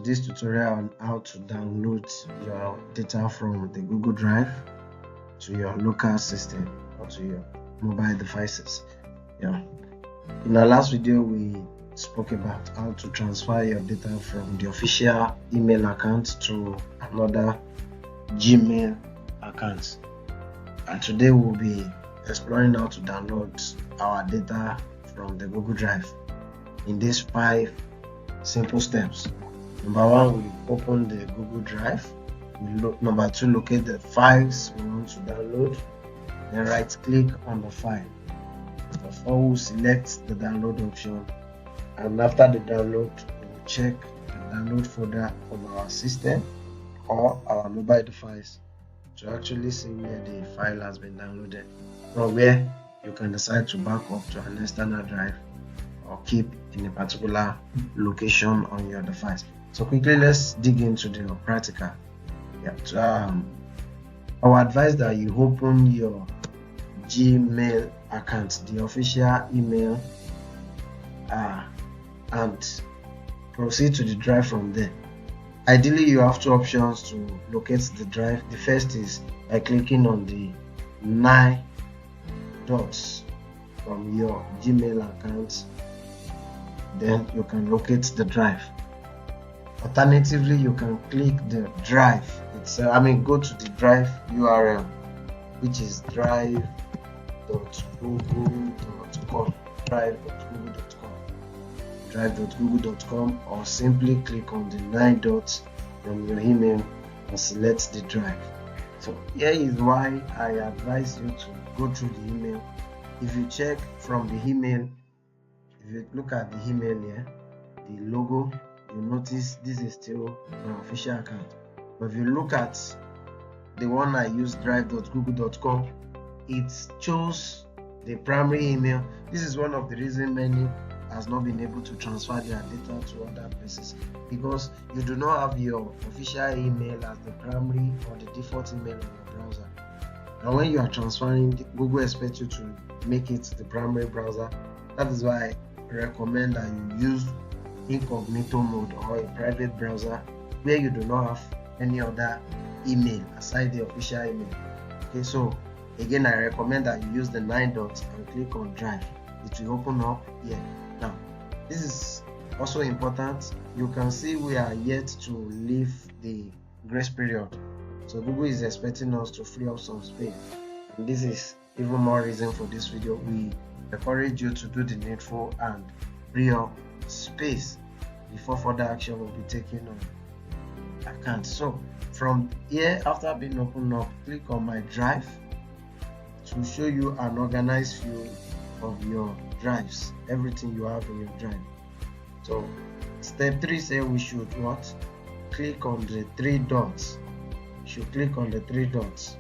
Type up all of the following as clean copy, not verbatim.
this tutorial on how to download your data from the Google Drive to your local system or to your mobile devices. In our last video, we spoke about how to transfer your data from the official email account to another Gmail account, and today we'll be exploring how to download our data from the Google Drive in these 5 simple steps. Number 1, we open the Google Drive. Number 2, locate the files we want to download, then right click on the file. Number 4, we'll select the download option, and after the download, we'll check the download folder of our system or our mobile device to actually see where the file has been downloaded, or where you can decide to back up to an external drive or keep in a particular location on your device. So quickly, let's dig into the practical. I would advise that you open your Gmail account, the official email, and proceed to the drive from there. Ideally, you have 2 options to locate the drive. The first is by clicking on the 9 dots from your Gmail account, then you can locate the drive. Alternatively, you can click the drive itself. Go to the drive URL, which is drive.google.com, drive.google.com, or simply click on the 9 dots from your email and select the drive. So here is why I advise you to go through the email. If you check from the email, if you look at the email here, the logo, you notice this is still my official account. But if you look at the one I use, drive.google.com, it shows the primary email. This is one of the reasons many has not been able to transfer their data to other places, because you do not have your official email as the primary or the default email on your browser. And when you are transferring, Google expects you to make it the primary browser. That is why I recommend that you use incognito mode or a private browser where you do not have any other email aside the official email. Okay, so again, I recommend that you use the 9 dots and click on drive. It will open up here. Now, this is also important. You can see we are yet to leave the grace period, so Google is expecting us to free up some space, and this is even more reason for this video. We encourage you to do the needful and free up space before further action will be taken on account. So from here, after being opened up, click on my drive to show you an organized view of your drives, everything you have in your drive. So step 3 says we should what? Click on the 3 dots. You should click on the 3 dots.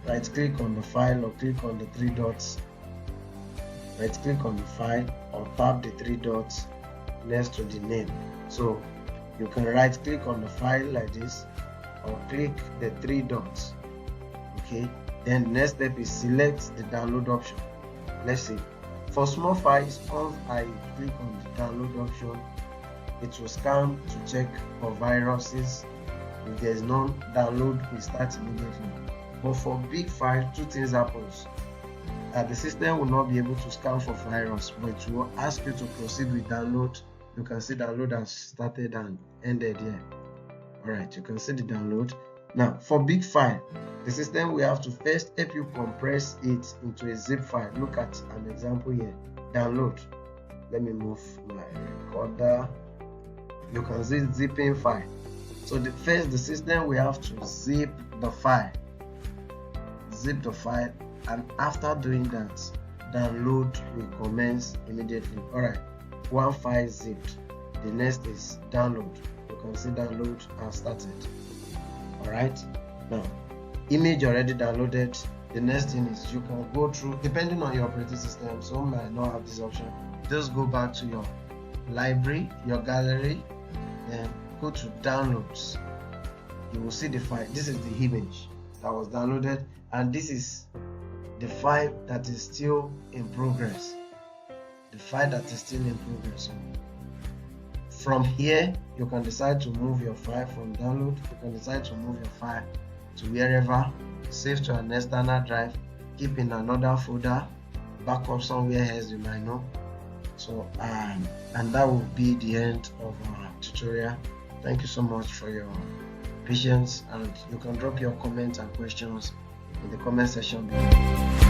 Right click on the file or click on the 3 dots. Right click on the file or tap the 3 dots next to the name. So you can right click on the file like this or click the 3 dots. Okay, then the next step is select the download option. Let's see, for small files, once I click on the download option, it will scan to check for viruses. If there is no download, we start immediately. But for big files, 2 things happens. The system will not be able to scan for virus, but it will ask you to proceed with download. You can see download has started and ended here. Alright, you can see the download. Now, for big file, the system will have to first help you compress it into a zip file. Look at an example here. Download. Let me move my recorder. You can see zipping file. So the system will have to zip the file. Zip the file, and after doing that, download will commence immediately. Alright, one file zipped. The next is download. You can see download has started. Alright, now image already downloaded. The next thing is you can go through, depending on your operating system, some might not have this option. Just go back to your library, your gallery, then go to downloads. You will see the file. This is the image that was downloaded, and this is the file that is still in progress. From here, you can decide to move your file from download. You can decide to move your file to wherever, save to an external drive, keep in another folder, backup somewhere else you might know. So and that will be the end of our tutorial. Thank you so much for your patience, and you can drop your comments and questions in the comment section below.